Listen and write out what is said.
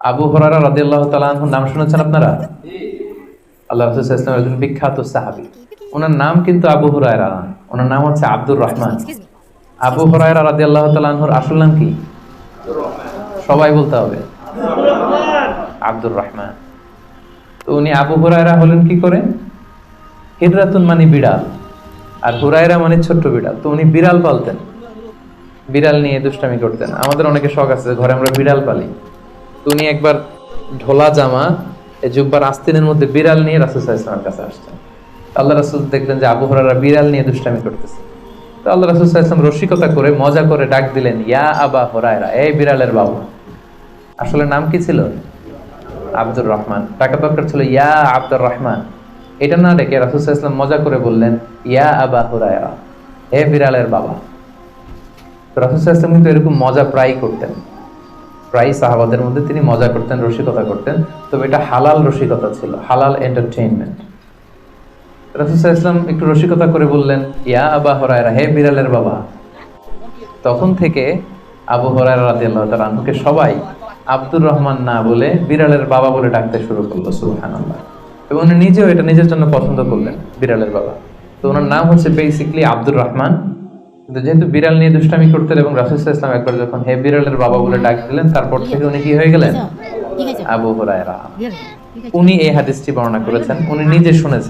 আবু হুরায়রা রাদিয়াল্লাহু তাআলা আনহুর নাম শুনেছেন আপনারা? আল্লাহ রাসূল সাল্লাল্লাহু আলাইহি ওয়াসাল্লাম একজন বিখ্যাত সাহাবী। ওনার নাম কিন্তু আবু হুরায়রা না, ওনার নাম হচ্ছে আব্দুর রহমান। আবু হুরায়রা রাদিয়াল্লাহু তাআলা আনহুর আসল নাম কি? সবাই বলতে হবে, আব্দুর রহমান। তো উনি আবু হুরায়রা হলেন কি করে? হিজরাতুন মানে বিড়াল, আর হুরায়রা মানে ছোট্ট বিড়াল। তো উনি বিড়াল পালতেন, বিড়াল নিয়ে দুষ্টামি করতেন। আমাদের অনেকে শখ আছে, ঘরে আমরা বিড়াল পালি। তো উনি একবার ঢোলা জামা, এই জুব্বার আস্তিনের মধ্যে বিড়াল নিয়ে রাসূল সাল্লাল্লাহু আলাইহি ওয়াসাল্লামের কাছে আসছেন। তো আল্লাহ রাসূল দেখলেন যে আবু হুরায়রা বিড়াল নিয়ে দুষ্টামি করতেছে। তো আল্লাহ রাসূল সাল্লাল্লাহু আলাইহি ওয়াসাল্লাম রসিকতা করে মজা করে ডাক দিলেন, ইয়া আবা হুরায়রা, এই বিড়ালের বাবা। আসলে নাম কি ছিল? আব্দুর রহমান। টাকা দরকার ছিল ইয়া আব্দুর রহমান। এটা না ডেকে রাসূল সাল্লাল্লাহু আলাইহি ওয়াসাল্লাম মজা করে বললেন, ইয়া আবা হুরায়রা, হে বিড়ালের বাবা। তো রাসূল সাল্লাল্লাহু আলাইহি ওয়াসাল্লাম কিন্তু এরকম মজা প্রায় করতেন, প্রায় সাহাবাদের মধ্যে তিনি মজা করতেন, রসিকতা করতেন। তবে এটা হালাল রসিকতা ছিল, হালাল এন্টারটেইনমেন্ট। রাসূল সাল্লাল্লাহু আলাইহি ওয়াসাল্লাম একটু রসিকতা করে বললেন, ইয়া আবা হুরায়রা, হে বিড়ালের বাবা। তখন থেকে আবু হুরায়রা রাদিয়াল্লাহু তাআলা আনহুকে সবাই আব্দুর রহমান না বলে বিড়ালের বাবা বলে ডাকতে শুরু করলো, সুবহানাল্লাহ। এবং উনি নিজেও এটা নিজের জন্য পছন্দ করলেন, বিড়ালের বাবা। তো ওনার নাম হচ্ছে বেসিক্যালি আব্দুর রহমান, কিন্তু যেহেতু বিড়াল নিয়ে দুষ্টামি করতেন এবং রাসূল সাল্লাল্লাহু আলাইহি ওয়াসাল্লাম একবার যখন হে বিড়ালের বাবা বলে ডাক দিলেন, তারপর থেকে উনি কি হয়ে গেলেন? আবু হুরায়রা। উনি এই হাদিসটি বর্ণনা করেছেন, উনি নিজে শুনেছেন।